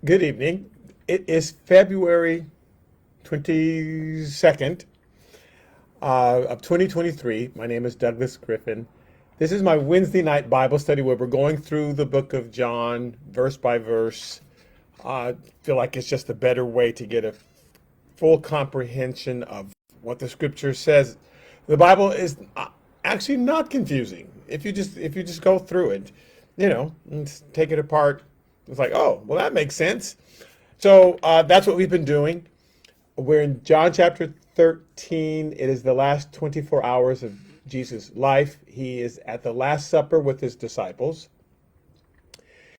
Good evening. It is February 22nd of 2023. My name is Douglas Griffin. This is my Wednesday night Bible study where we're going through the book of John, verse by verse. I feel like it's just a better way to get a full comprehension of what the scripture says. The Bible is actually not confusing if you just go through it, and take it apart. It's like, oh, well, that makes sense. So that's what we've been doing. We're in John chapter 13. It is the last 24 hours of Jesus' life. He is at the Last Supper with his disciples.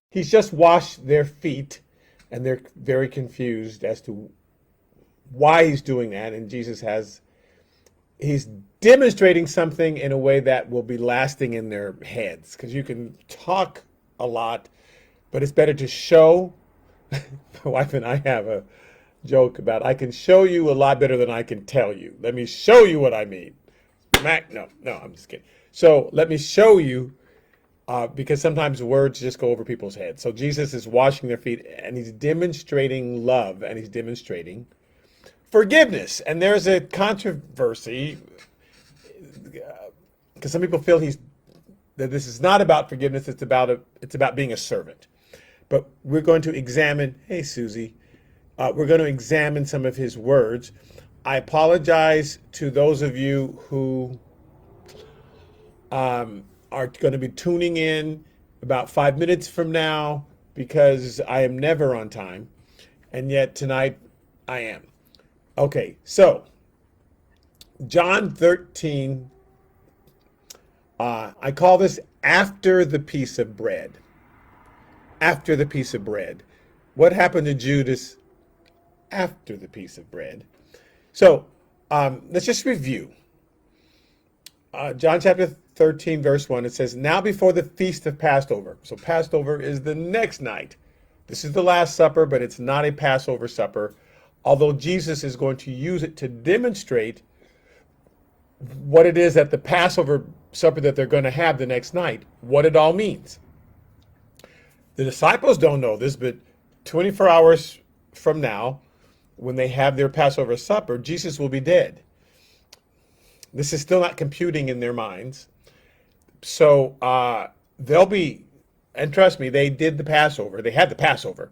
He's just washed their feet, and they're very confused as to why he's doing that. And he's demonstrating something in a way that will be lasting in their heads, because you can talk a lot, but it's better to show. My wife and I have a joke about, I can show you a lot better than I can tell you. Let me show you what I mean. Mac, no, I'm just kidding. So let me show you, because sometimes words just go over people's heads. So Jesus is washing their feet, and he's demonstrating love, and he's demonstrating forgiveness. And there's a controversy, because some people feel that this is not about forgiveness. It's about being a servant. But we're going to examine. Hey, Susie. We're going to examine some of his words. I apologize to those of you who are going to be tuning in about 5 minutes from now, because I am never on time, and yet tonight I am. Okay, so John 13, I call this after the piece of bread. After the piece of bread. What happened to Judas after the piece of bread? So let's just review. John chapter 13, verse 1, it says, now before the feast of Passover. So Passover is the next night. This is the Last Supper, but it's not a Passover supper, although Jesus is going to use it to demonstrate what it is at the Passover supper that they're going to have the next night, what it all means. The disciples don't know this, but 24 hours from now, when they have their Passover supper, Jesus will be dead. This is still not computing in their minds. So they'll be, and trust me, they did the Passover. They had the Passover.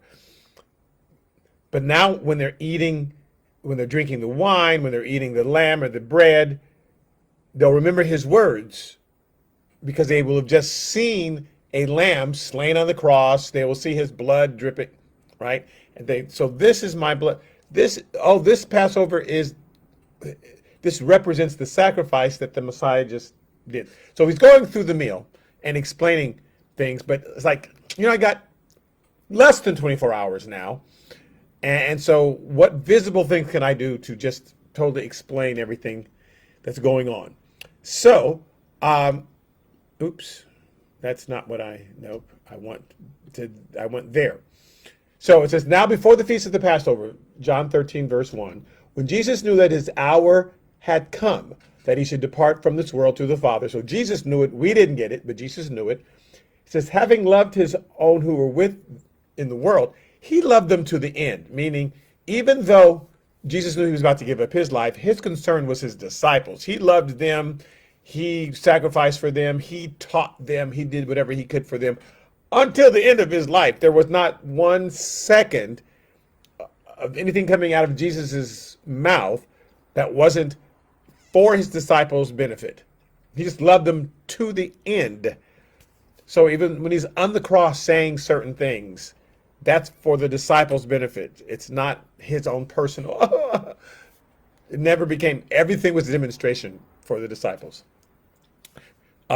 But now when they're drinking the wine, when they're eating the lamb or the bread, they'll remember his words, because they will have just seen a lamb slain on the cross. They will see his blood dripping, right? So this is my blood. This Passover this represents the sacrifice that the Messiah just did. So he's going through the meal and explaining things, but it's like, I got less than 24 hours now. And so what visible things can I do to just totally explain everything that's going on? So, oops, that's not what nope, I went there. So it says, now before the feast of the Passover, John 13, verse 1, when Jesus knew that his hour had come, that he should depart from this world to the Father. So Jesus knew it. We didn't get it, but Jesus knew it. It says, having loved his own who were in the world, he loved them to the end, meaning even though Jesus knew he was about to give up his life, his concern was his disciples. He loved them. He sacrificed for them. He taught them. He did whatever he could for them until the end of his life. There was not 1 second of anything coming out of Jesus's mouth that wasn't for his disciples' benefit. He just loved them to the end. So even when he's on the cross saying certain things, that's for the disciples' benefit. It's not his own personal. It never became, everything was a demonstration for the disciples.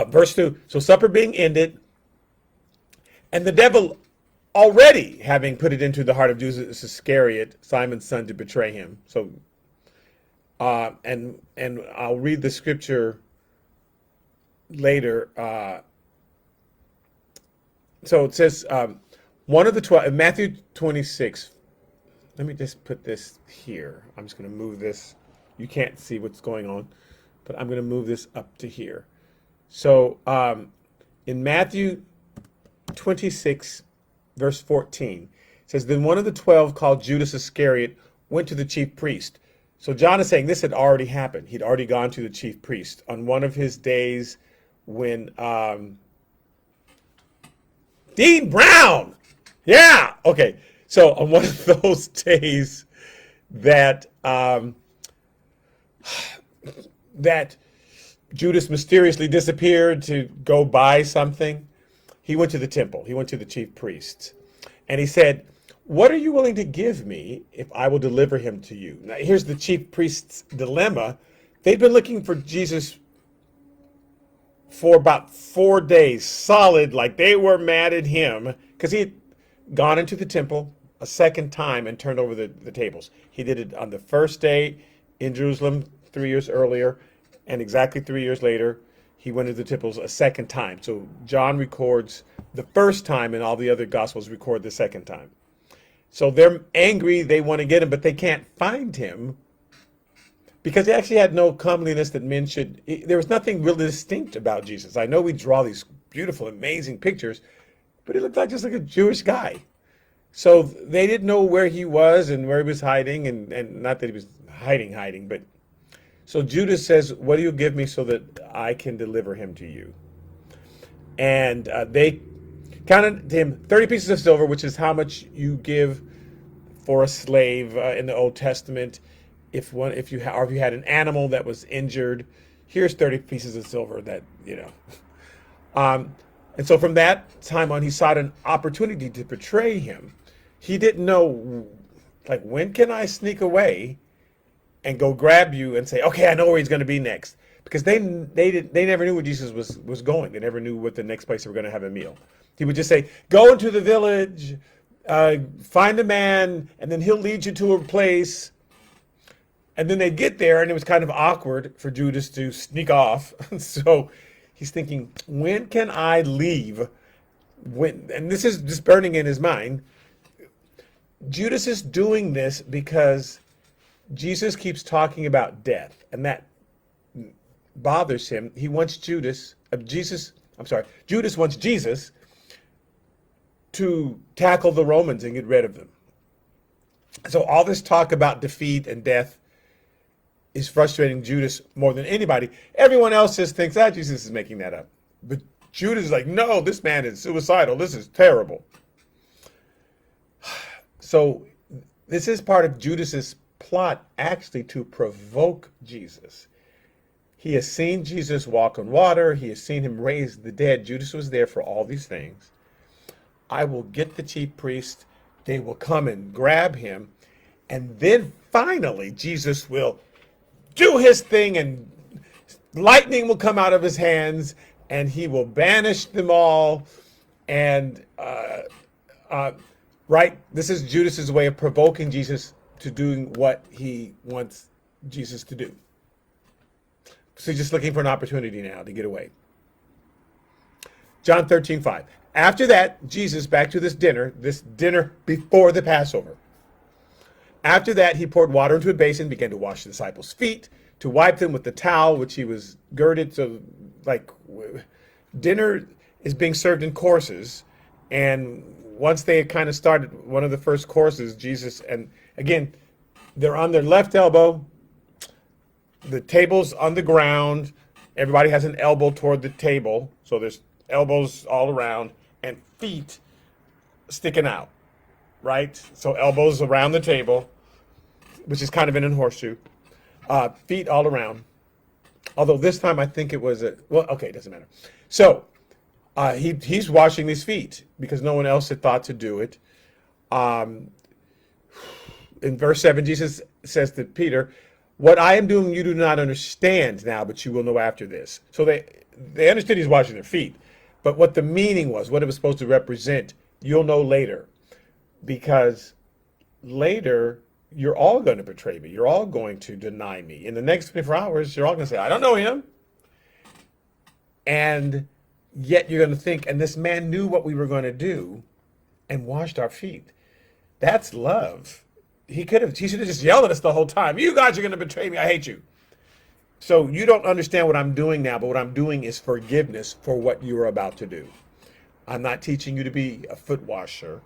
Verse 2, so supper being ended, and the devil already having put it into the heart of Judas Iscariot, Simon's son, to betray him. So, and I'll read the scripture later. So it says, one of the 12, in Matthew 26, let me just put this here. I'm just going to move this. You can't see what's going on, but I'm going to move this up to here. So in Matthew 26, verse 14, It says, then one of the 12 called Judas Iscariot went to the chief priest. So John is saying this had already happened. He'd already gone to the chief priest on one of his days when Dean Brown. Yeah. Okay. So on one of those days that that Judas mysteriously disappeared to go buy something, he went to the temple. He went to the chief priests. And he said, what are you willing to give me if I will deliver him to you? Now, here's the chief priest's dilemma. They'd been looking for Jesus for about 4 days solid, like they were mad at him because he had gone into the temple a second time and turned over the tables. He did it on the first day in Jerusalem 3 years earlier, and exactly 3 years later, he went into the temples a second time. So John records the first time, and all the other gospels record the second time. So they're angry, they want to get him, but they can't find him because he actually had no comeliness that men should. There was nothing really distinct about Jesus. I know we draw these beautiful, amazing pictures, but he looked like just like a Jewish guy. So they didn't know where he was and where he was hiding, and not that he was hiding, but so Judas says, what do you give me so that I can deliver him to you? And they counted him 30 pieces of silver, which is how much you give for a slave in the Old Testament. If you had an animal that was injured, here's 30 pieces of silver that, and so from that time on, he sought an opportunity to betray him. He didn't know, like, when can I sneak away and go grab you and say, okay, I know where he's going to be next. Because they never knew where Jesus was going. They never knew what the next place they were going to have a meal. He would just say, go into the village, find a man, and then he'll lead you to a place. And then they'd get there, and it was kind of awkward for Judas to sneak off. So he's thinking, when can I leave? And this is just burning in his mind. Judas is doing this because Jesus keeps talking about death, and that bothers him. He wants Judas wants Jesus to tackle the Romans and get rid of them. So all this talk about defeat and death is frustrating Judas more than anybody. Everyone else just thinks, Jesus is making that up. But Judas is like, no, this man is suicidal. This is terrible. So this is part of Judas's plot, actually, to provoke Jesus. He has seen Jesus walk on water. He has seen him raise the dead. Judas was there for all these things. I will get the chief priest. They will come and grab him. And then finally, Jesus will do his thing, and lightning will come out of his hands, and he will banish them all. And, right, this is Judas's way of provoking Jesus to doing what he wants Jesus to do. So he's just looking for an opportunity now to get away. John 13:5. After that, Jesus, back to this dinner before the Passover. After that, he poured water into a basin, began to wash the disciples' feet, to wipe them with the towel which he was girded. So, like, dinner is being served in courses. And once they had kind of started one of the first courses, Jesus, and again, they're on their left elbow, the table's on the ground, everybody has an elbow toward the table, so there's elbows all around, and feet sticking out, right? So elbows around the table, which is kind of in a horseshoe, feet all around. Although this time I think it was it doesn't matter. So he's washing his feet because no one else had thought to do it. In verse 7, Jesus says to Peter, what I am doing you do not understand now, but you will know after this. So they understood he's washing their feet. But what the meaning was, what it was supposed to represent, you'll know later. Because later, you're all going to betray me. You're all going to deny me. In the next 24 hours, you're all going to say, I don't know him. And yet you're going to think, and this man knew what we were going to do and washed our feet. That's love. He should have just yelled at us the whole time. You guys are going to betray me. I hate you. So you don't understand what I'm doing now, but what I'm doing is forgiveness for what you are about to do. I'm not teaching you to be a foot washer.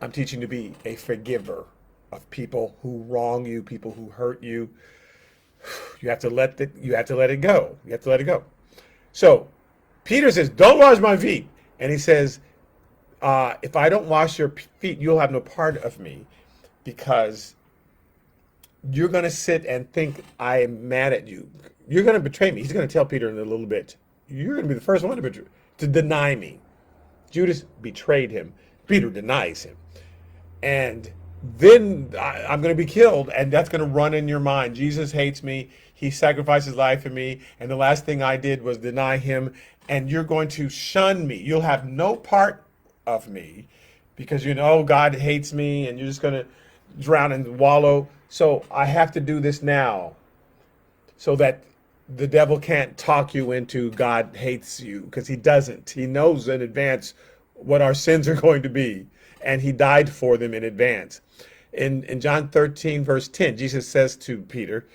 I'm teaching you to be a forgiver of people who wrong you, people who hurt you. You have to let it go. You have to let it go. So Peter says, "Don't wash my feet," and he says, "If I don't wash your feet, you'll have no part of me, because you're going to sit and think I am mad at you. You're going to betray me." He's going to tell Peter in a little bit, "You're going to be the first one to deny me." Judas betrayed him. Peter denies him. And then I'm going to be killed, and that's going to run in your mind. Jesus hates me. He sacrificed his life for me, and the last thing I did was deny him, and you're going to shun me. You'll have no part of me because you know God hates me, and you're just going to drown and wallow. So I have to do this now so that the devil can't talk you into God hates you, because he doesn't. He knows in advance what our sins are going to be, and he died for them in advance. In John 13, verse 10, Jesus says to Peter,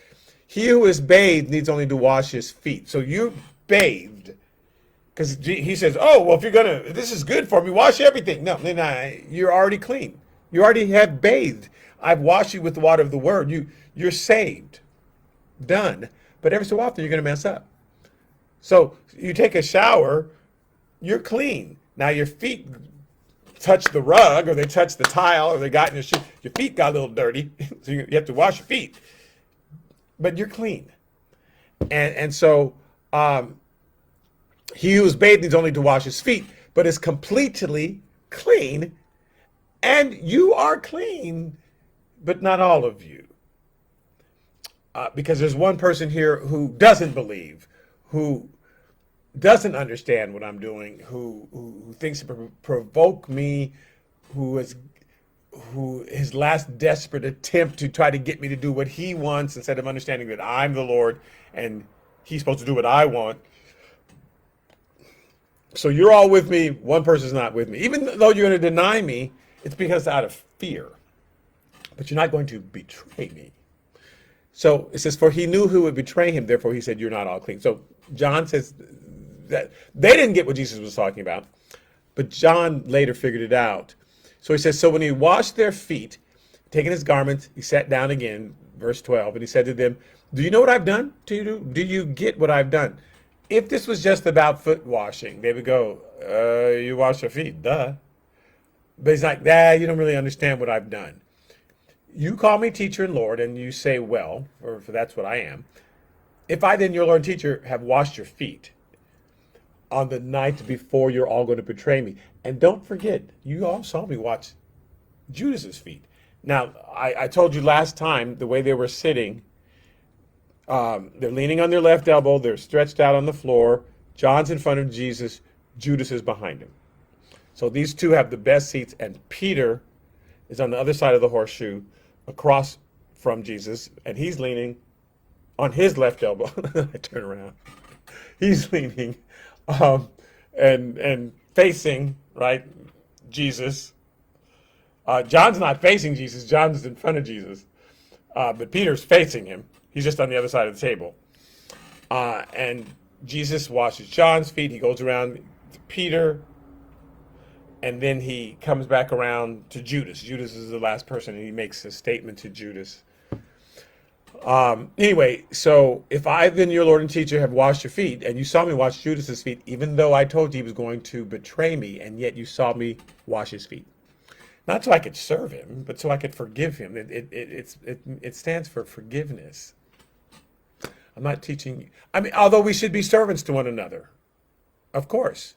"He who is bathed needs only to wash his feet." So you're bathed. Because he says, "Oh, well, this is good for me, wash everything." No, you're already clean. You already have bathed. I've washed you with the water of the word. You're saved. Done. But every so often, you're going to mess up. So you take a shower, you're clean. Now your feet touch the rug, or they touch the tile, or they got in your shoe. Your feet got a little dirty, so you have to wash your feet. But you're clean. And so he who is bathed needs only to wash his feet, but is completely clean. And you are clean, but not all of you. Because there's one person here who doesn't believe, who doesn't understand what I'm doing, who thinks to provoke me, who his last desperate attempt to try to get me to do what he wants instead of understanding that I'm the Lord and he's supposed to do what I want. So you're all with me, one person's not with me. Even though you're going to deny me, it's because out of fear. But you're not going to betray me. So it says, "For he knew who would betray him, therefore he said, you're not all clean." So John says that they didn't get what Jesus was talking about, but John later figured it out. So he says, "So when he washed their feet, taking his garments, he sat down again," verse 12, "and he said to them, 'Do you know what I've done to you? Do you get what I've done?'" If this was just about foot washing, they would go, "You wash your feet, duh." But he's like, "You don't really understand what I've done. You call me teacher and Lord, and you say, well, or for that's what I am. If I then, your Lord and teacher, have washed your feet on the night before you're all going to betray me." And don't forget, you all saw me wash Judas's feet. Now, I told you last time the way they were sitting, they're leaning on their left elbow, they're stretched out on the floor. John's in front of Jesus, Judas is behind him. So these two have the best seats, and Peter is on the other side of the horseshoe, across from Jesus, and he's leaning on his left elbow. I turn around. He's leaning and facing, right, Jesus. John's not facing Jesus. John's in front of Jesus. But Peter's facing him. He's just on the other side of the table. And Jesus washes John's feet. He goes around to Peter. And then he comes back around to Judas. Judas is the last person, and he makes a statement to Judas. Anyway, so if I, then your Lord and teacher, have washed your feet, and you saw me wash Judas's feet, even though I told you he was going to betray me, and yet you saw me wash his feet. Not so I could serve him, but so I could forgive him. It stands for forgiveness. I'm not teaching you. I mean, although we should be servants to one another, of course.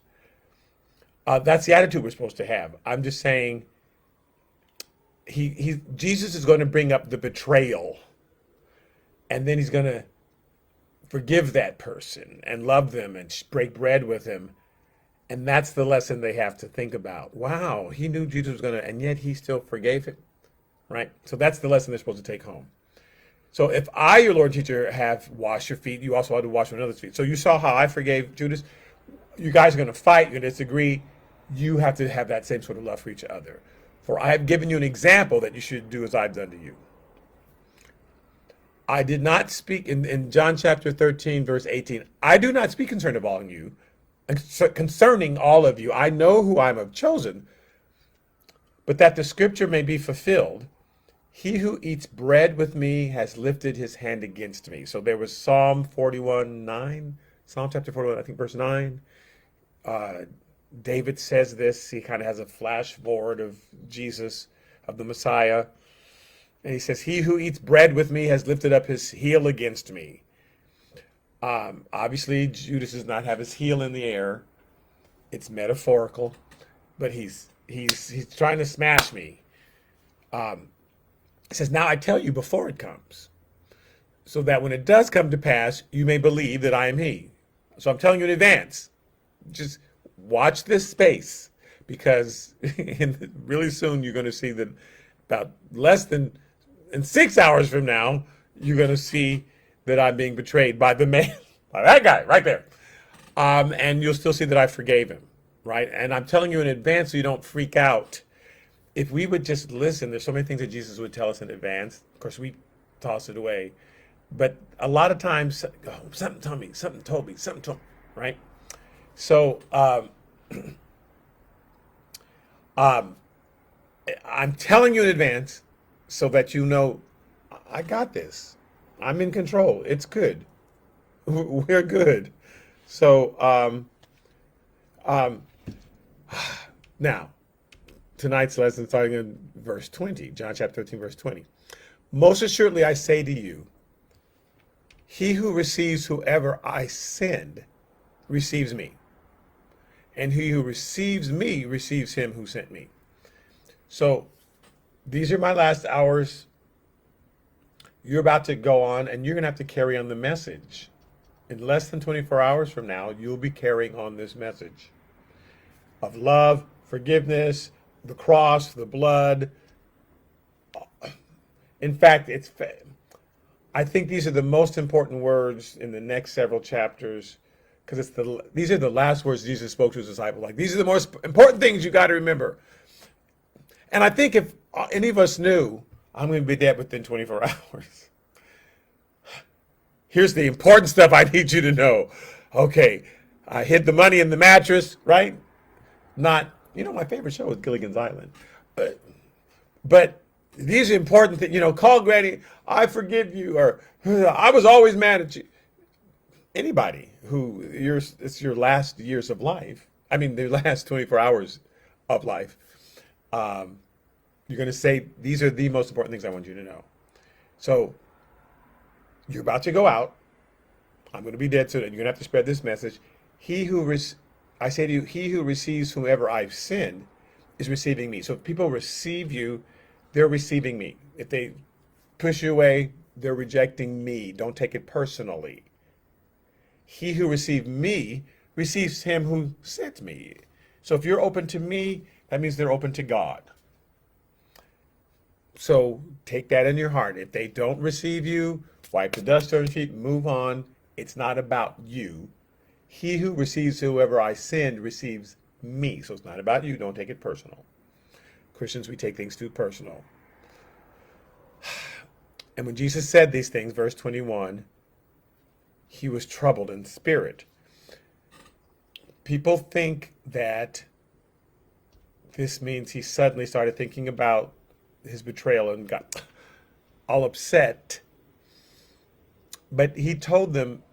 That's the attitude we're supposed to have. I'm just saying, Jesus is going to bring up the betrayal, and then he's going to forgive that person and love them and break bread with him. And that's the lesson they have to think about. Wow, he knew Jesus was going to, and yet he still forgave him, right? So that's the lesson they're supposed to take home. So if I, your Lord and teacher, have washed your feet, you also ought to wash one another's feet. So you saw how I forgave Judas. You guys are going to fight, you're going to disagree. You have to have that same sort of love for each other. For I have given you an example that you should do as I've done to you. I did not speak, in John chapter 13, verse 18, I do not speak concerning all of you. I know who I have chosen, but that the scripture may be fulfilled, he who eats bread with me has lifted his hand against me. So there was Psalm 41:9, Psalm chapter 41, I think verse 9. David says this. He kind of has a flashboard of Jesus, of the Messiah. And he says, he who eats bread with me has lifted up his heel against me. Obviously, Judas does not have his heel in the air. It's metaphorical, but he's trying to smash me. It says, now I tell you before it comes, so that when it does come to pass, you may believe that I am he. So I'm telling you in advance, just watch this space, because really soon you're going to see that about less than in 6 hours from now, you're going to see that I'm being betrayed by the man, by that guy right there. And you'll still see that I forgave him, right? And I'm telling you in advance so you don't freak out. If we would just listen, there's so many things that Jesus would tell us in advance. Of course, we toss it away. But a lot of times, oh, something told me, something told me, something told me, right? So I'm telling you in advance so that you know I got this. I'm in control. It's good. We're good. So now, tonight's lesson starting in verse 20, John chapter 13, verse 20. Most assuredly I say to you, he who receives whoever I send receives me. And he who receives me receives him who sent me. So these are my last hours. You're about to go on, and you're going to have to carry on the message. In less than 24 hours from now, you'll be carrying on this message of love, forgiveness, the cross, the blood. In fact, I think these are the most important words in the next several chapters, because these are the last words Jesus spoke to his disciples. Like, these are the most important things you got to remember. And I think if any of us knew, I'm going to be dead within 24 hours. Here's the important stuff I need you to know. Okay, I hid the money in the mattress, right? Not, my favorite show is Gilligan's Island. But these are important things. Call Granny, I forgive you, or I was always mad at you. Anybody it's your last years of life. I mean, the last 24 hours of life. You're going to say, these are the most important things I want you to know. So you're about to go out. I'm going to be dead soon, and you're going to have to spread this message. I say to you, he who receives whoever I've sent is receiving me. So if people receive you, they're receiving me. If they push you away, they're rejecting me. Don't take it personally. He who received me receives him who sent me. So if you're open to me, that means they're open to God. So take that in your heart. If they don't receive you, wipe the dust on your feet, move on. It's not about you. He who receives whoever I send receives me. So it's not about you. Don't take it personal. Christians, we take things too personal. And when Jesus said these things, verse 21, he was troubled in spirit. People think that this means he suddenly started thinking about his betrayal and got all upset. But he told them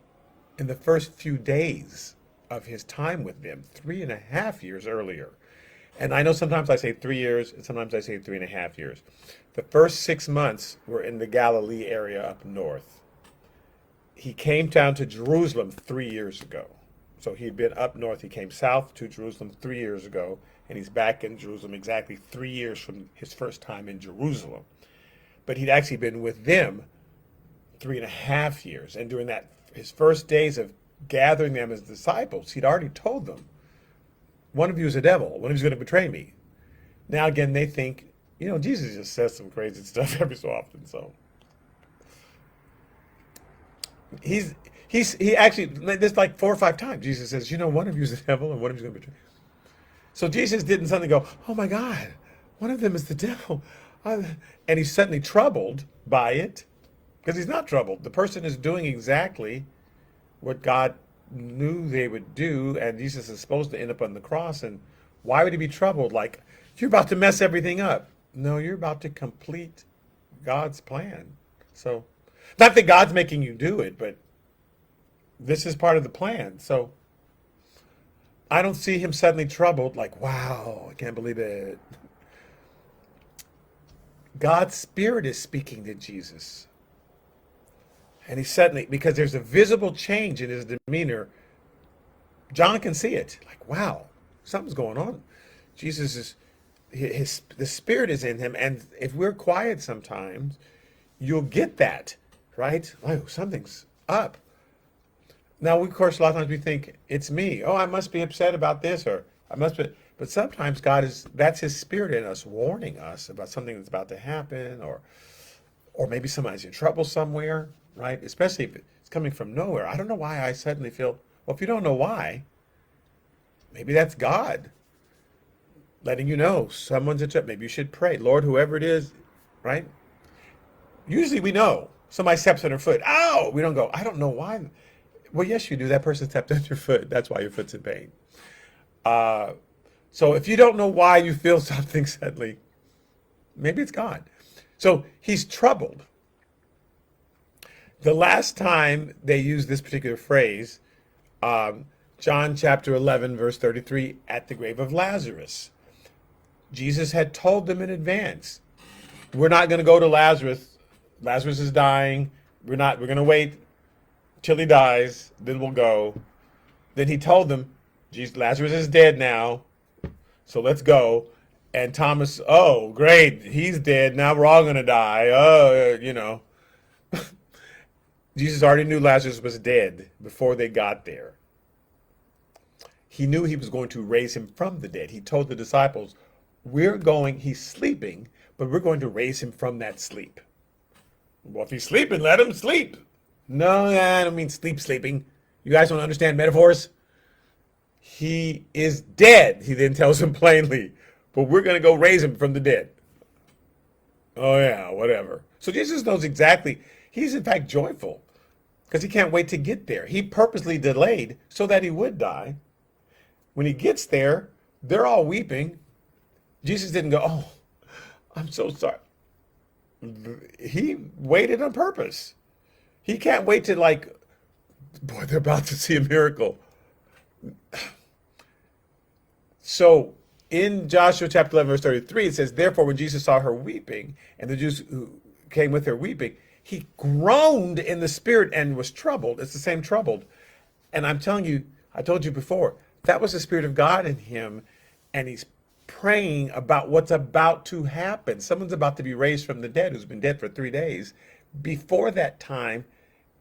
in the first few days of his time with them, 3.5 years earlier. And I know sometimes I say 3 years, and sometimes I say 3.5 years. The first 6 months were in the Galilee area up north. He came down to Jerusalem 3 years ago. So he'd been up north. He came south to Jerusalem 3 years ago, and he's back in Jerusalem exactly 3 years from his first time in Jerusalem. But he'd actually been with them 3.5 years. And during his first days of gathering them as disciples, he'd already told them, one of you is a devil. One of you is going to betray me. Now, again, they think, Jesus just says some crazy stuff every so often. So he actually, there's like 4 or 5 times Jesus says, one of you is the devil and one of you is going to betray. So Jesus didn't suddenly go, oh my God, one of them is the devil. And he's suddenly troubled by it, because he's not troubled. The person is doing exactly what God knew they would do, and Jesus is supposed to end up on the cross. And why would he be troubled? Like, You're about to mess everything up. No, you're about to complete God's plan. So, not that God's making you do it, but this is part of the plan. So, I don't see him suddenly troubled, like, wow, I can't believe it. God's Spirit is speaking to Jesus. And he suddenly, because there's a visible change in his demeanor, John can see it. Like, wow, something's going on. Jesus is, the Spirit is in him. And if we're quiet sometimes, you'll get that, right? Oh, something's up. Now, of course, a lot of times we think it's me. Oh, I must be upset about this, or I must be. But sometimes that's his Spirit in us warning us about something that's about to happen, or maybe somebody's in trouble somewhere, right? Especially if it's coming from nowhere. I don't know why I suddenly feel, well, if you don't know why, maybe that's God letting you know someone's in trouble. Maybe you should pray. Lord, whoever it is, right? Usually we know. Somebody steps on their foot. Ow! We don't go, I don't know why. Well, yes, you do. That person stepped on your foot. That's why your foot's in pain. So if you don't know why you feel something suddenly, maybe it's God. So he's troubled. The last time they used this particular phrase, John chapter 11, verse 33, at the grave of Lazarus. Jesus had told them in advance, we're not going to go to Lazarus. Lazarus is dying. We're going to wait till he dies, then we'll go. Then he told them, Jesus, Lazarus is dead now, so let's go. And Thomas, oh, great, he's dead. Now we're all going to die. Oh. Jesus already knew Lazarus was dead before they got there. He knew he was going to raise him from the dead. He told the disciples, he's sleeping, but we're going to raise him from that sleep. Well, if he's sleeping, let him sleep. No, I don't mean sleeping. You guys don't understand metaphors? He is dead, he then tells him plainly. But we're going to go raise him from the dead. Oh, yeah, whatever. So Jesus knows exactly. He's in fact joyful because he can't wait to get there. He purposely delayed so that he would die. When he gets there, they're all weeping. Jesus didn't go, oh, I'm so sorry. He waited on purpose. He can't wait to boy, they're about to see a miracle. So in Joshua chapter 11, verse 33, it says, therefore, when Jesus saw her weeping, and the Jews who came with her weeping, he groaned in the spirit and was troubled. It's the same troubled. And I'm telling you, I told you before, that was the Spirit of God in him, and he's praying about what's about to happen. Someone's about to be raised from the dead who's been dead for 3 days. Before that time,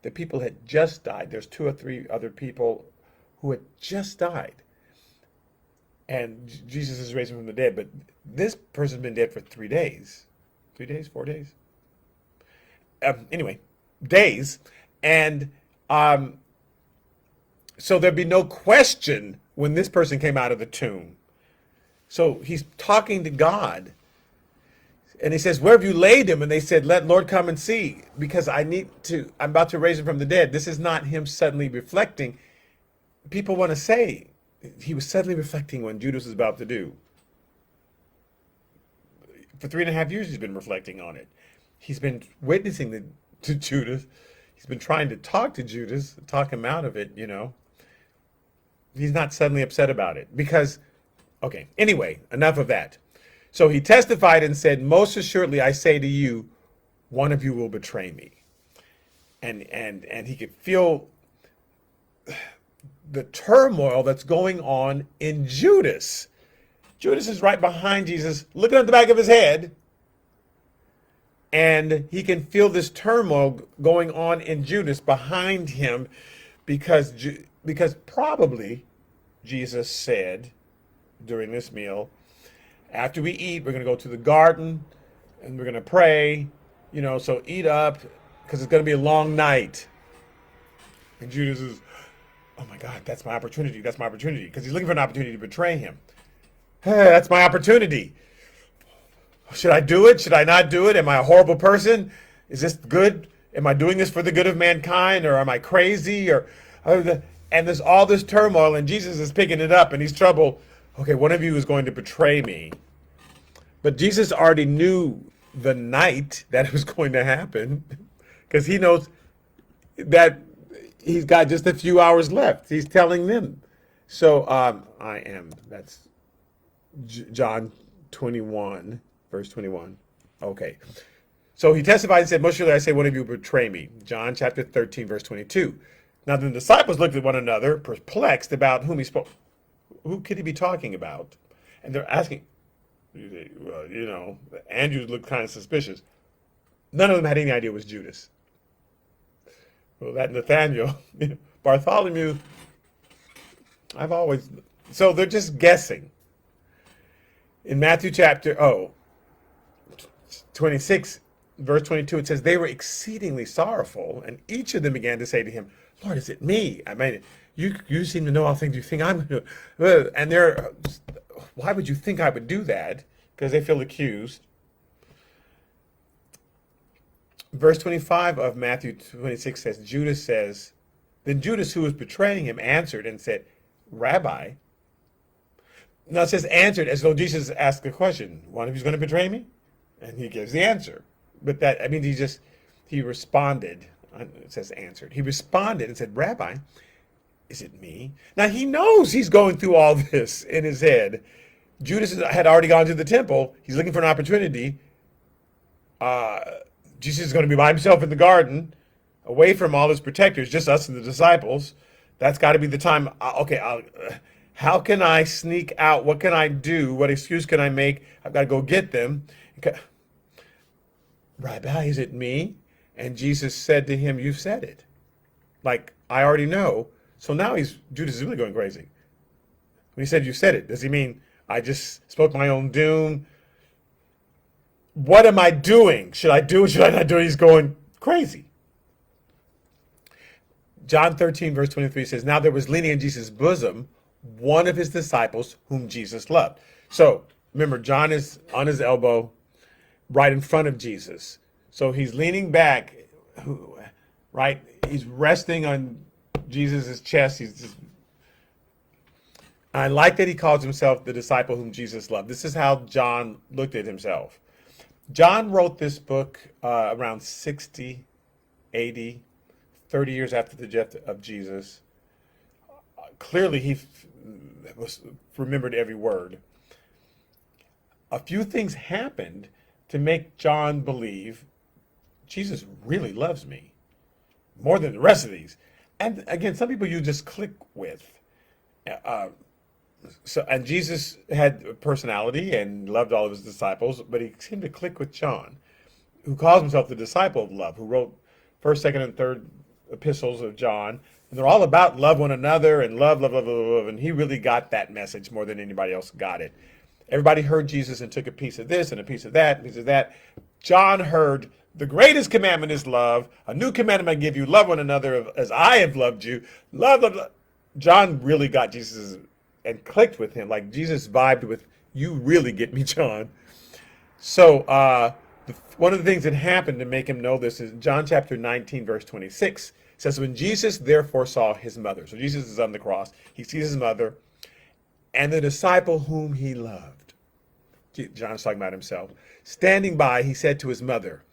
the people had just died. There's 2 or 3 other people who had just died. And Jesus is raising from the dead. But this person's been dead for 3 days. 3 days, 4 days? Anyway, days. And so there'd be no question when this person came out of the tomb. So he's talking to God. And he says, where have you laid him? And they said, let Lord come and see, because I'm about to raise him from the dead. This is not him suddenly reflecting. People want to say he was suddenly reflecting when Judas was about to do. For 3.5 years, he's been reflecting on it. He's been witnessing to Judas. He's been trying to talk to Judas, talk him out of it, He's not suddenly upset about it because, okay, anyway, enough of that. So he testified and said, most assuredly, I say to you, one of you will betray me. And he could feel the turmoil that's going on in Judas. Judas is right behind Jesus, looking at the back of his head. And he can feel this turmoil going on in Judas behind him because probably Jesus said during this meal, after we eat, we're going to go to the garden and we're going to pray, so eat up because it's going to be a long night. And Judas is, oh my God, that's my opportunity. That's my opportunity. Because he's looking for an opportunity to betray him. Hey, that's my opportunity. Should I do it? Should I not do it? Am I a horrible person? Is this good? Am I doing this for the good of mankind? Or am I crazy? And there's all this turmoil and Jesus is picking it up and he's troubled. Okay, one of you is going to betray me. But Jesus already knew the night that it was going to happen because he knows that he's got just a few hours left. He's telling them. So that's John 21, verse 21. Okay. So he testified and said, most surely I say one of you will betray me. John chapter 13, verse 22. Now the disciples looked at one another, perplexed about whom he spoke. Who could he be talking about? And they're asking, well, Andrew looked kind of suspicious. None of them had any idea it was Judas. Well, that Nathaniel, Bartholomew, so they're just guessing. In Matthew chapter 26, verse 22, it says, they were exceedingly sorrowful, and each of them began to say to him, Lord, is it me? I mean, you seem to know all things. You think I'm, and why would you think I would do that? Because they feel accused. Verse 25 of Matthew 26 says, then Judas, who was betraying him, answered and said, Rabbi. Now it says answered as though Jesus asked a question. One of you's going to betray me? And he gives the answer. But he responded. It says answered. He responded and said, Rabbi, is it me? Now he knows he's going through all this in his head. Judas had already gone to the temple. He's looking for an opportunity. Jesus is going to be by himself in the garden, away from all his protectors, just us and the disciples. That's got to be the time. How can I sneak out? What can I do? What excuse can I make? I've got to go get them. Rabbi, is it me? And Jesus said to him, you've said it. Like, I already know. So now Judas is really going crazy. When he said, you said it, does he mean I just spoke my own doom? What am I doing? Should I do it? Should I not do it? He's going crazy. John 13, verse 23 says, now there was leaning in Jesus' bosom one of his disciples whom Jesus loved. So remember, John is on his elbow right in front of Jesus. So he's leaning back, right? He's resting on Jesus' chest. I like that he calls himself the disciple whom Jesus loved. This is how John looked at himself. John wrote this book around 60, 80, 30 years after the death of Jesus. Clearly, he remembered every word. A few things happened to make John believe Jesus really loves me more than the rest of these. And again, some people you just click with. And Jesus had a personality and loved all of his disciples, but he seemed to click with John, who calls himself the disciple of love, who wrote 1st, 2nd, and 3rd epistles of John. And they're all about love one another and love, love, love, love, love. And he really got that message more than anybody else got it. Everybody heard Jesus and took a piece of this and a piece of that, and a piece of that. John heard the greatest commandment is love. A new commandment I give you, love one another as I have loved you. Love, love, love. John really got Jesus and clicked with him. Like Jesus vibed with, you really get me, John. So one of the things that happened to make him know this is John chapter 19, verse 26. It says, when Jesus therefore saw his mother. So Jesus is on the cross. He sees his mother and the disciple whom he loved. John's talking about himself. Standing by, he said to his mother,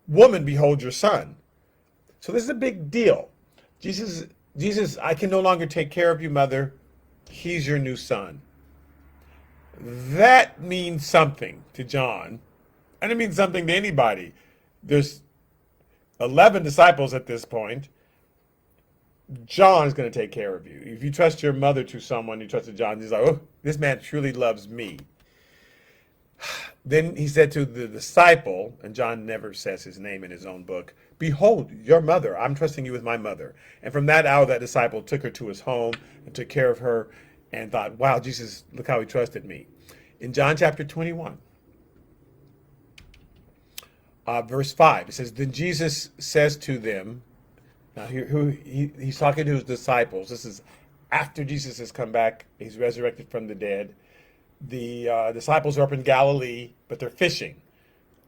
woman, behold your son. So this is a big deal. Jesus, I can no longer take care of you, mother. He's your new son. That means something to John. And it means something to anybody. There's 11 disciples at this point. John is going to take care of you. If you trust your mother to someone, you trusted John. He's like, oh, this man truly loves me. Then he said to the disciple, and John never says his name in his own book, behold, your mother. I'm trusting you with my mother. And from that hour, that disciple took her to his home and took care of her and thought, wow, Jesus, look how he trusted me. In John chapter 21, verse 5, it says, then Jesus says to them, now he's talking to his disciples. This is after Jesus has come back. He's resurrected from the dead. The disciples are up in Galilee, but they're fishing.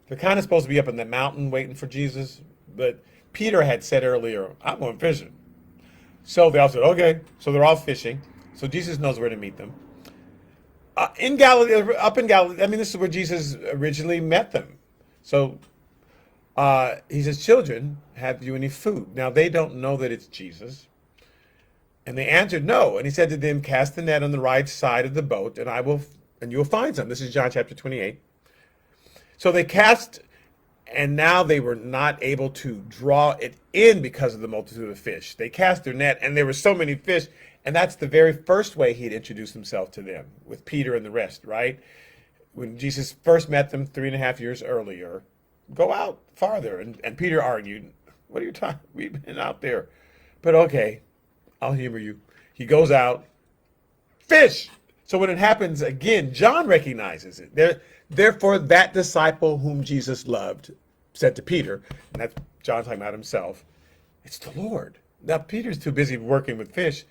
They're kind of supposed to be up in the mountain waiting for Jesus, but Peter had said earlier, I'm going fishing. So they all said, okay. So they're all fishing. So Jesus knows where to meet them. In Galilee, up in Galilee. I mean, this is where Jesus originally met them. So he says, "Children, have you any food?" Now they don't know that it's Jesus, and they answered, "No." And he said to them, "Cast the net on the right side of the boat, and you will find some." This is John chapter 28. So they cast, and now they were not able to draw it in because of the multitude of fish. They cast their net, and there were so many fish, and that's the very first way he'd introduced himself to them, with Peter and the rest, right? When Jesus first met them 3.5 years earlier, go out farther. And Peter argued, "What are you talking? We've been out there." But okay, I'll humor you. He goes out, fish. So when it happens again, John recognizes it. Therefore, that disciple whom Jesus loved said to Peter, and that's John talking about himself, "It's the Lord." Now, Peter's too busy working with fish.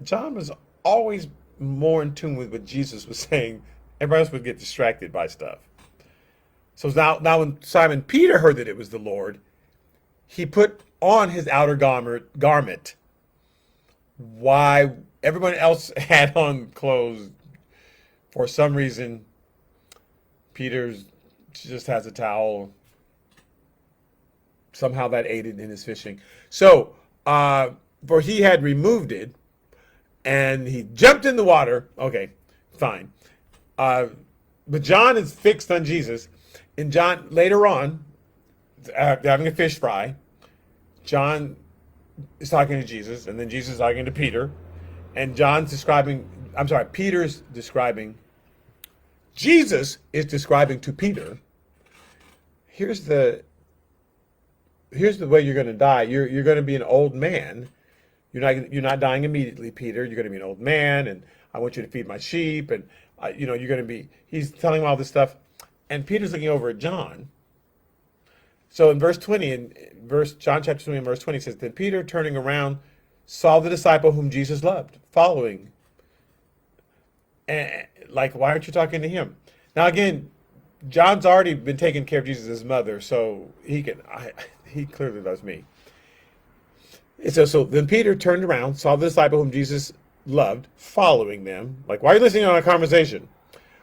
John was always more in tune with what Jesus was saying. Everybody else would get distracted by stuff. So now when Simon Peter heard that it was the Lord, he put on his outer garment. Why everyone else had on clothes, for some reason, Peter just has a towel. Somehow that aided in his fishing. So, for he had removed it, and he jumped in the water. Okay, fine. But John is fixed on Jesus. And John, later on, they're having a fish fry. John is talking to Jesus, and then Jesus is talking to Peter. And Peter's describing, Jesus is describing to Peter, here's the way you're going to die. You're going to be an old man. You're not dying immediately, Peter. You're going to be an old man, and I want you to feed my sheep, and you're going to be. He's telling him all this stuff, and Peter's looking over at John. So in verse 20, John chapter 20, and verse 20 says, "Then Peter, turning around, saw the disciple whom Jesus loved following." And like, why aren't you talking to him? Now again, John's already been taking care of Jesus' mother, so he clearly loves me. So then Peter turned around, saw the disciple whom Jesus loved, following them. Like, why are you listening to our conversation?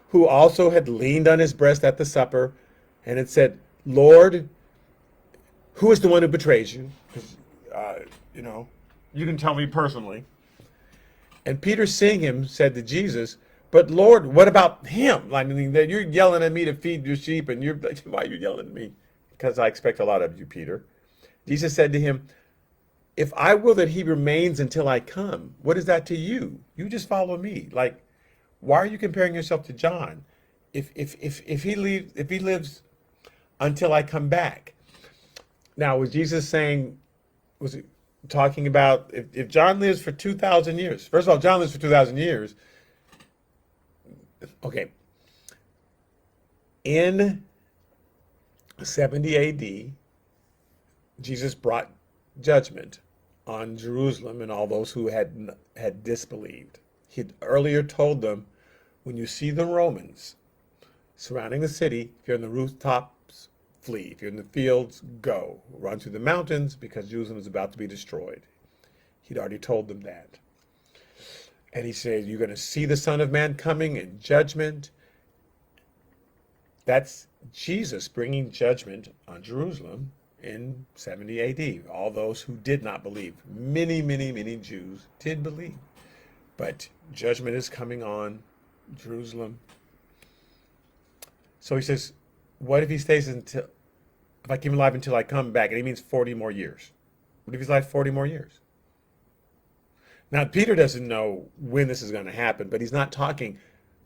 Who also had leaned on his breast at the supper and had said, "Lord, who is the one who betrays you?" Because, you can tell me personally. And Peter, seeing him, said to Jesus, "But Lord, what about him?" I mean, you're yelling at me to feed your sheep, and you're like, "Why are you yelling at me?" "Because I expect a lot of you, Peter." Jesus said to him, "If I will that he remains until I come, what is that to you? You just follow me." Like, why are you comparing yourself to John? If he lives until I come back. Now, was Jesus saying, was he talking about if John lives for 2,000 years? First of all, John lives for 2,000 years. Okay. In 70 AD, Jesus brought judgment on Jerusalem and all those who had disbelieved. He had earlier told them, when you see the Romans surrounding the city, if you're in the rooftops, flee. If you're in the fields, go. Run through the mountains, because Jerusalem is about to be destroyed. He'd already told them that. And he said, you're going to see the Son of Man coming in judgment. That's Jesus bringing judgment on Jerusalem in 70 AD. All those who did not believe. Many, many, many Jews did believe. But judgment is coming on Jerusalem. So he says, what if he stays if I keep him alive until I come back? And he means 40 more years. What if he's alive 40 more years? Now, Peter doesn't know when this is going to happen, but he's not talking,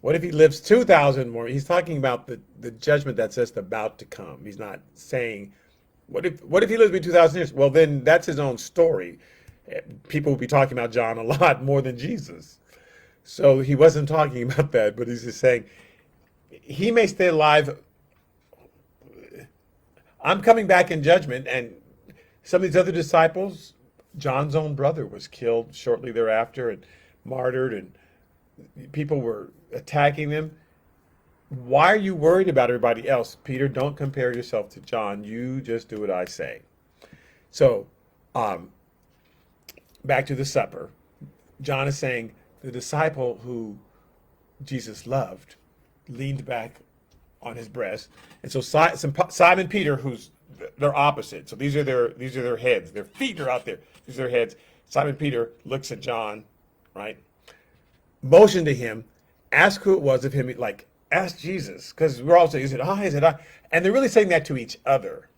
what if he lives 2,000 more? He's talking about the judgment that's just about to come. He's not saying, what if he lives between 2,000 years? Well, then that's his own story. People will be talking about John a lot more than Jesus. So he wasn't talking about that, but he's just saying, he may stay alive. I'm coming back in judgment, and some of these other disciples, John's own brother was killed shortly thereafter and martyred, and people were attacking them. Why are you worried about everybody else? Peter, don't compare yourself to John. You just do what I say. So, back to the supper. John is saying the disciple who Jesus loved, leaned back on his breast. And so Simon Peter, who's they're opposite. So these are their heads. Their feet are out there. These are their heads. Simon Peter looks at John, right? Motioned to him, ask who it was of him, like ask Jesus, because we're all saying, is it I? Is it I? And they're really saying that to each other.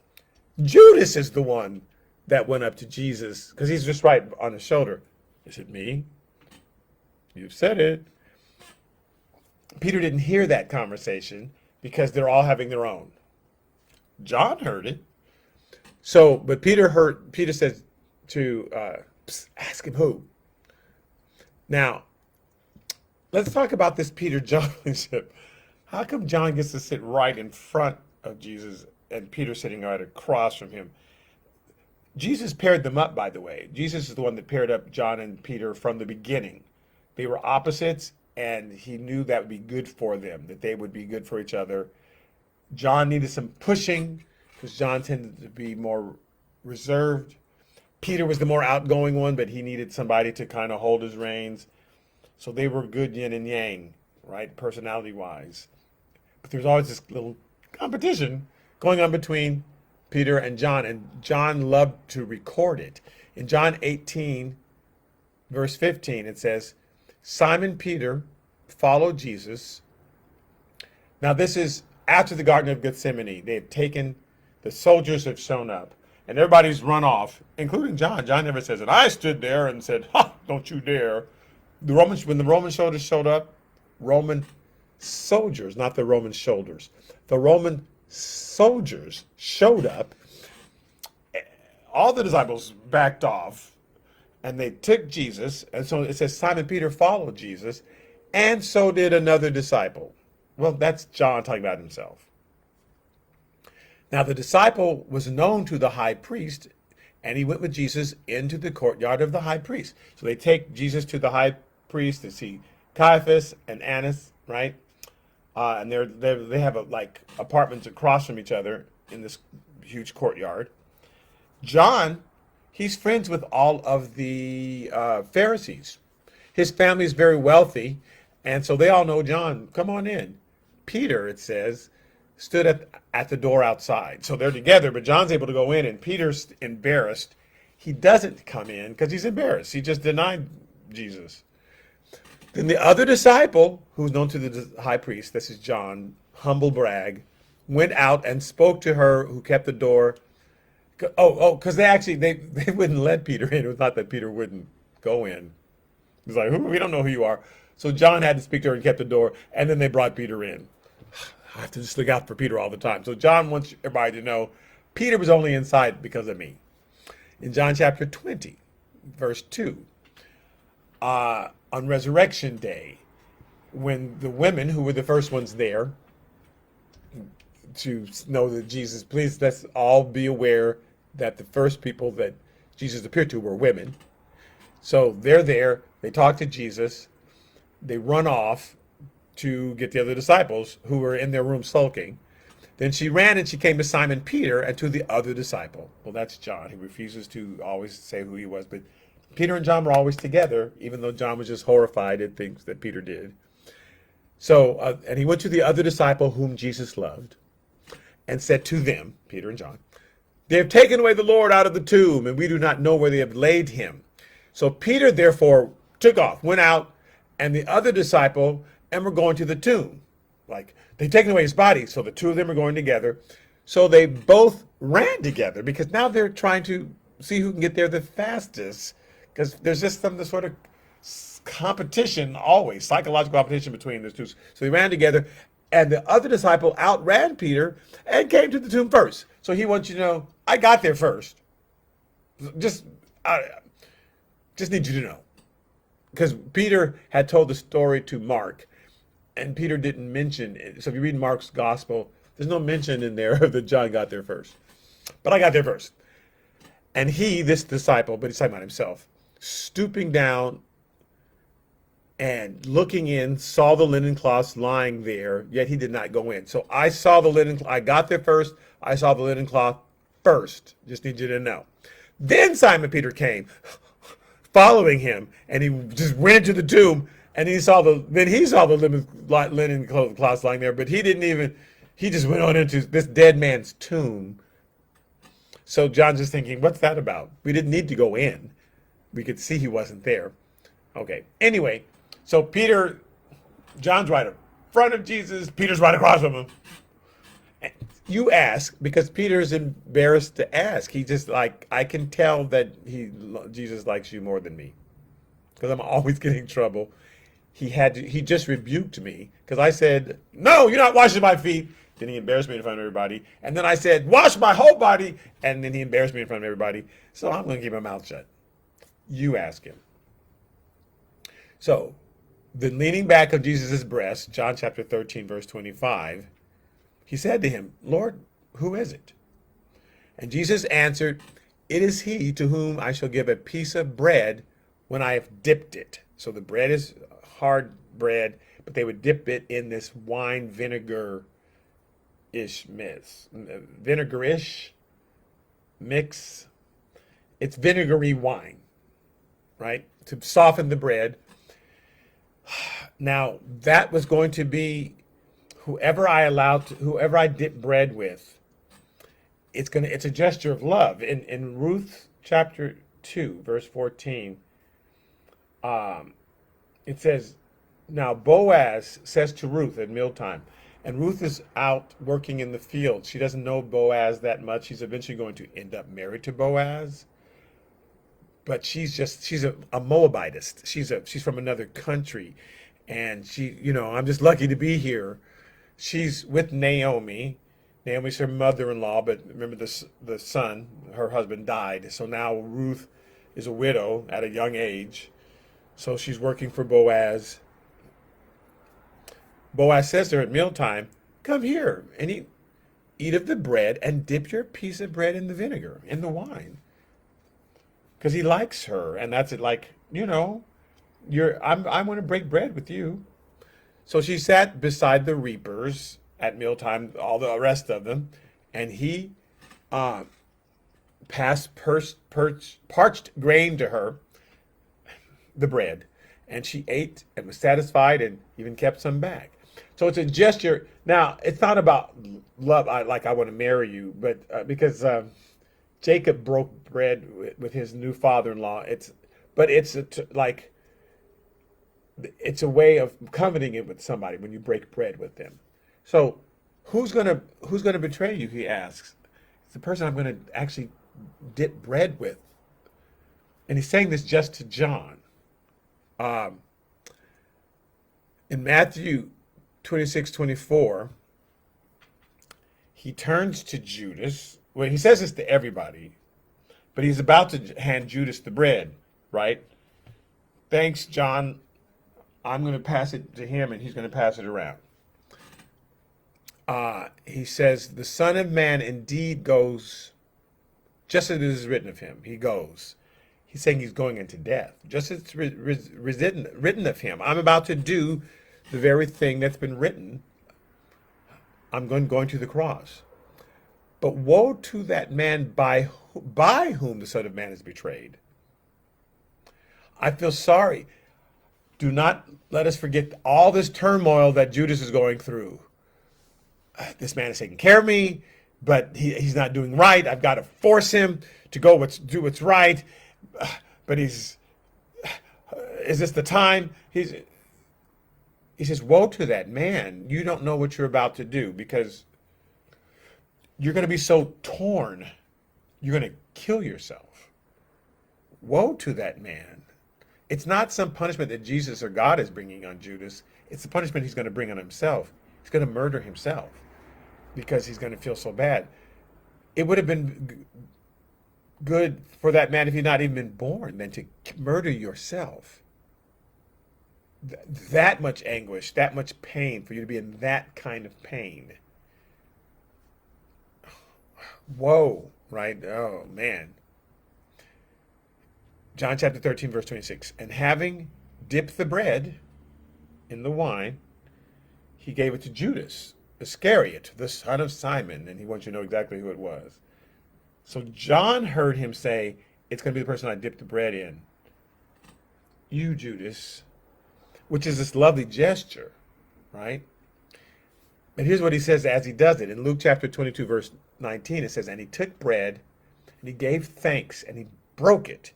Judas is the one that went up to Jesus because he's just right on his shoulder. Is it me? You've said it. Peter didn't hear that conversation because they're all having their own. John heard it. So, but Peter says to ask him who. Now, let's talk about this Peter-John relationship. How come John gets to sit right in front of Jesus and Peter sitting right across from him? Jesus paired them up, by the way. Jesus is the one that paired up John and Peter from the beginning. They were opposites, and he knew that would be good for them, that they would be good for each other. John needed some pushing because John tended to be more reserved. Peter was the more outgoing one, but he needed somebody to kind of hold his reins. So they were good yin and yang, right, personality-wise. But there's always this little competition going on between Peter and John loved to record it. In John 18, verse 15, it says, Simon Peter followed Jesus. Now this is after the Garden of Gethsemane. The soldiers have shown up, and everybody's run off, including John. John never says it. I stood there and said, ha, don't you dare. When the Roman soldiers showed up, Roman soldiers, not the Roman shoulders, the Roman soldiers showed up. All the disciples backed off, and they took Jesus. And so it says Simon Peter followed Jesus, and so did another disciple. Well, that's John talking about himself. Now, the disciple was known to the high priest, and he went with Jesus into the courtyard of the high priest. So they take Jesus to the high priest to see Caiaphas and Annas, right? And they have apartments across from each other in this huge courtyard. John, he's friends with all of the Pharisees. His family is very wealthy, and so they all know John. Come on in. Peter, it says, stood at the door outside. So they're together, but John's able to go in, and Peter's embarrassed. He doesn't come in because he's embarrassed. He just denied Jesus. Then the other disciple, who's known to the high priest, this is John, humble brag, went out and spoke to her who kept the door. Because they wouldn't let Peter in. It was not that Peter wouldn't go in. He's like, we don't know who you are. So John had to speak to her and kept the door, and then they brought Peter in. I have to just look out for Peter all the time. So John wants everybody to know Peter was only inside because of me. In John chapter 20, verse 2, on Resurrection Day, when the women who were the first ones there to know that Jesus, please let's all be aware that the first people that Jesus appeared to were women. So they're there, they talk to Jesus, they run off to get the other disciples who were in their room sulking. Then she ran and she came to Simon Peter and to the other disciple. Well, that's John. He refuses to always say who he was, but Peter and John were always together, even though John was just horrified at things that Peter did. So, and he went to the other disciple whom Jesus loved and said to them, Peter and John, they have taken away the Lord out of the tomb, and we do not know where they have laid him. So Peter therefore took off, went out, and the other disciple, and were going to the tomb. Like, they've taken away his body, so the two of them are going together. So they both ran together, because now they're trying to see who can get there the fastest, because there's just some sort of competition always, psychological competition between the two. So they ran together, and the other disciple outran Peter and came to the tomb first. So he wants you to know, I got there first. Just need you to know. Because Peter had told the story to Mark, and Peter didn't mention it. So if you read Mark's gospel, there's no mention in there that John got there first. But I got there first. And he, this disciple, but he's talking about himself, stooping down and looking in, saw the linen cloths lying there, yet he did not go in. So I saw the linen, I got there first, I saw the linen cloth first. Just need you to know. Then Simon Peter came, following him, and he just went into the tomb, And he saw the linen cloths lying there, but he didn't even. He just went on into this dead man's tomb. So John's just thinking, what's that about? We didn't need to go in. We could see he wasn't there. Okay. Anyway, so John's right in front of Jesus. Peter's right across from him. You ask because Peter's embarrassed to ask. He just like, I can tell that Jesus likes you more than me because I'm always getting in trouble. He just rebuked me because I said, no, you're not washing my feet. Then he embarrassed me in front of everybody. And then I said, wash my whole body. And then he embarrassed me in front of everybody. So I'm going to keep my mouth shut. You ask him. So the leaning back of Jesus' breast, John chapter 13, verse 25, he said to him, Lord, who is it? And Jesus answered, it is he to whom I shall give a piece of bread when I have dipped it. So the bread is hard bread, but they would dip it in this wine vinegar-ish vinegarish mix. It's vinegary wine, right? To soften the bread. Now, that was going to be whoever I dip bread with, it's a gesture of love. In Ruth chapter 2, verse 14, it says, now Boaz says to Ruth at mealtime, and Ruth is out working in the field. She doesn't know Boaz that much. She's eventually going to end up married to Boaz. But she's a Moabitist. She's from another country. And I'm just lucky to be here. She's with Naomi. Naomi's her mother-in-law, but remember the son, her husband died. So now Ruth is a widow at a young age. So she's working for Boaz. Boaz says to her at mealtime, come here and eat of the bread and dip your piece of bread in the vinegar, in the wine. Because he likes her. And that's it, like, I want to break bread with you. So she sat beside the reapers at mealtime, all the rest of them, and he passed parched grain to her, the bread, and she ate and was satisfied and even kept some back. So it's a gesture. Now, it's not about love, I want to marry you, but because Jacob broke bread with his new father-in-law. It's a way of coveting it with somebody when you break bread with them. So who's gonna betray you? He asks. It's the person I'm gonna actually dip bread with. And he's saying this just to John. In Matthew 26:24, he turns to Judas. Well, he says this to everybody, but he's about to hand Judas the bread, right? Thanks, John. I'm going to pass it to him, and he's going to pass it around. He says, the Son of Man indeed goes, just as it is written of him. He goes. He's saying he's going into death, just as it's written of him. I'm about to do the very thing that's been written. I'm going to the cross. But woe to that man by whom the Son of Man is betrayed. I feel sorry. Do not let us forget all this turmoil that Judas is going through. This man is taking care of me, but he's not doing right. I've got to force him to do what's right. But is this the time? He says, woe to that man. You don't know what you're about to do because you're going to be so torn. You're going to kill yourself. Woe to that man. It's not some punishment that Jesus or God is bringing on Judas. It's the punishment he's going to bring on himself. He's going to murder himself because he's going to feel so bad. It would have been good for that man if he'd not even been born than to murder yourself. That much anguish, that much pain, for you to be in that kind of pain. Whoa, right? Oh, man. John chapter 13, verse 26. And having dipped the bread in the wine, he gave it to Judas Iscariot, the son of Simon. And he wants you to know exactly who it was. So John heard him say, it's going to be the person I dipped the bread in. You, Judas. which is this lovely gesture, right? And here's what he says as he does it. In Luke chapter 22, verse 19, it says, and he took bread, and he gave thanks, and he broke it,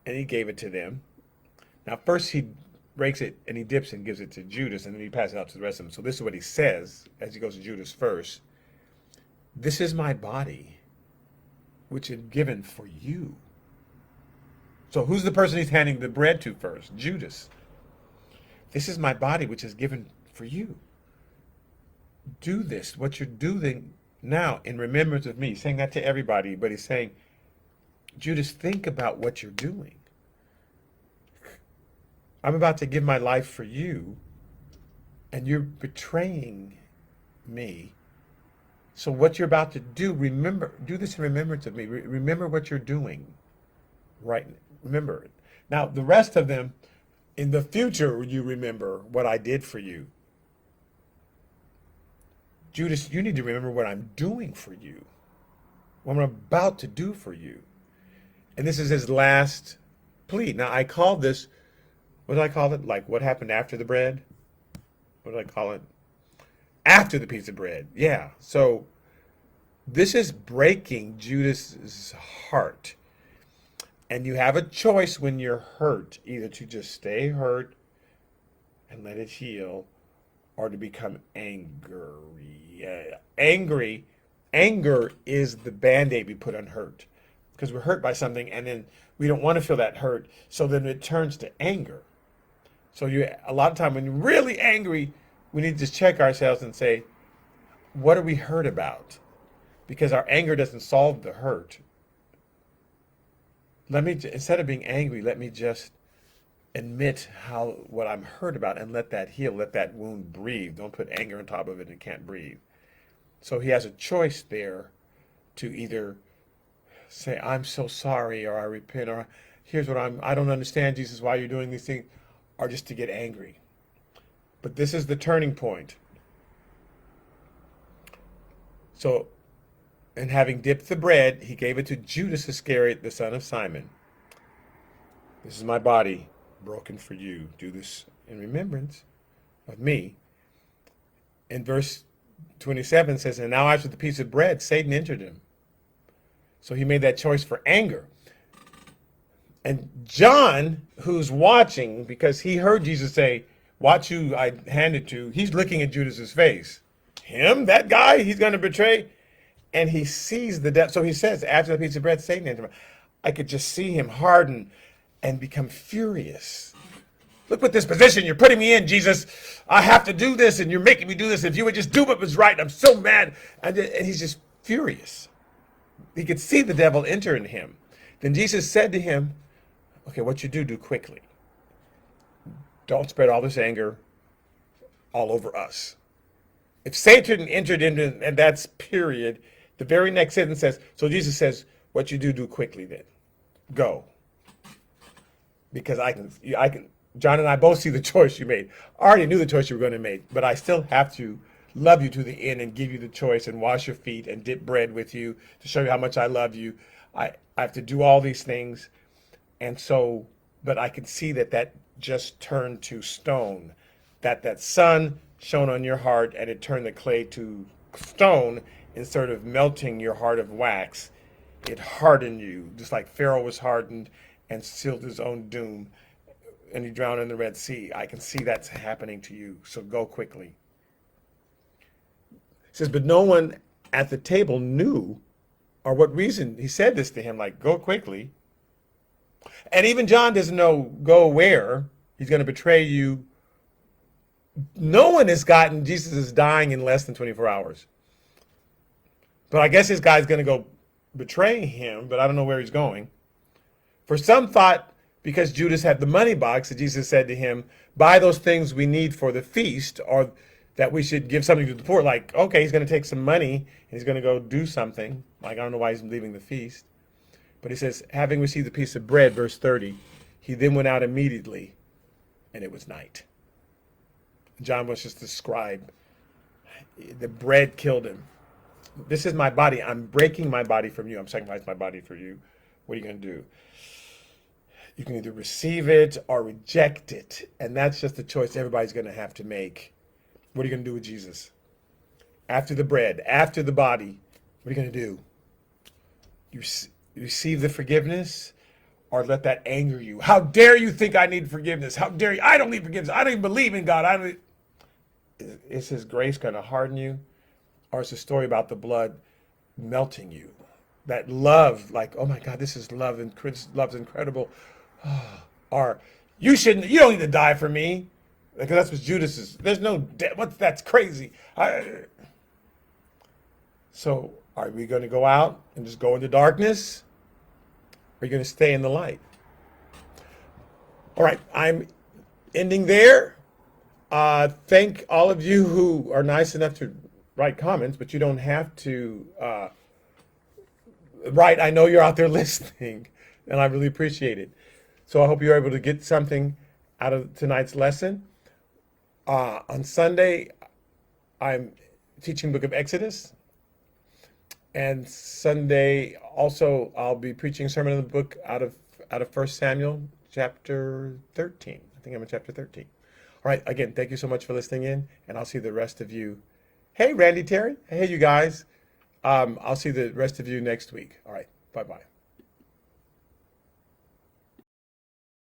and he gave it to them. Now, first he breaks it, and he dips and gives it to Judas, and then he passes it out to the rest of them. So this is what he says as he goes to Judas first. This is my body, which is given for you. So who's the person he's handing the bread to first? Judas. This is my body, which is given for you. Do this, what you're doing now, in remembrance of me. He's saying that to everybody, but he's saying, Judas, think about what you're doing. I'm about to give my life for you, and you're betraying me. So what you're about to do, remember, do this in remembrance of me. Remember what you're doing. Right? Remember it. Now, the rest of them, in the future, you remember what I did for you. Judas, you need to remember what I'm doing for you, what I'm about to do for you. And this is his last plea. Now, I call this, what did I call it? Like, what happened after the bread? What did I call it? After the piece of bread. Yeah. So this is breaking Judas's heart. And you have a choice when you're hurt, either to just stay hurt and let it heal, or to become angry. Anger is the Band-Aid we put on hurt, because we're hurt by something and then we don't want to feel that hurt, so then it turns to anger. So a lot of time when you're really angry, we need to just check ourselves and say, what are we hurt about? Because our anger doesn't solve the hurt. Instead of being angry, let me just admit what I'm hurt about and let that heal, let that wound breathe. Don't put anger on top of it and can't breathe. So he has a choice there to either say, I'm so sorry, or I repent, or here's what I don't understand, Jesus, why you're doing these things, or just to get angry. But this is the turning point. So, and having dipped the bread, he gave it to Judas Iscariot, the son of Simon. This is my body broken for you. Do this in remembrance of me. In verse 27 says, and now after the piece of bread, Satan entered him. So he made that choice for anger. And John, who's watching, because he heard Jesus say, watch who I hand it to, he's looking at Judas's face. Him? That guy? He's going to betray? And he sees the death. So he says, after the piece of bread, Satan entered him. I could just see him harden and become furious. Look what this position you're putting me in, Jesus. I have to do this, and you're making me do this. If you would just do what was right, I'm so mad. And he's just furious. He could see the devil enter in him. Then Jesus said to him, okay, what you do quickly. Don't spread all this anger all over us. If Satan entered into, and that's period, the very next sentence says, so Jesus says, what you do quickly then. Go. Because I can, John and I both see the choice you made. I already knew the choice you were going to make, but I still have to love you to the end and give you the choice and wash your feet and dip bread with you to show you how much I love you. I have to do all these things. And so, but I can see that just turned to stone, that sun shone on your heart and it turned the clay to stone instead of melting your heart of wax. It hardened you, just like Pharaoh was hardened and sealed his own doom, and he drowned in the Red Sea. I can see that's happening to you, so go quickly. It says, but no one at the table knew, or what reason he said this to him, like, go quickly. And even John doesn't know, go where. He's going to betray you. No one has gotten, Jesus is dying in less than 24 hours. But I guess this guy's going to go betray him, but I don't know where he's going. For some thought, because Judas had the money box, that Jesus said to him, buy those things we need for the feast, or that we should give something to the poor. Like, okay, he's going to take some money, and he's going to go do something. Like, I don't know why he's leaving the feast. But he says, having received a piece of bread, verse 30, he then went out immediately, and it was night. John was just the scribe. The bread killed him. This is my body. I'm breaking my body from you. I'm sacrificing my body for you. What are you going to do? You can either receive it or reject it. And that's just a choice everybody's going to have to make. What are you going to do with Jesus? After the bread, after the body, what are you going to do? You receive the forgiveness or let that anger you? How dare you think I need forgiveness? How dare you? I don't need forgiveness. I don't even believe in God. Is his grace going to harden you? Or is the story about the blood melting you? That love, like, oh my God, this is love, and love's incredible. Or you don't need to die for me. Because that's what Judas is. There's no death. That's crazy. So are we going to go out and just go into darkness? Or are you going to stay in the light? All right, I'm ending there. Thank all of you who are nice enough to write comments, but you don't have to write. I know you're out there listening, and I really appreciate it. So I hope you're able to get something out of tonight's lesson. On Sunday, I'm teaching Book of Exodus. And Sunday also I'll be preaching a sermon in the book out of 1 Samuel chapter 13. I think I'm in chapter 13. All right, again, thank you so much for listening in, and I'll see the rest of you. Hey, Randy Terry. Hey, you guys. I'll see the rest of you next week. All right, bye-bye.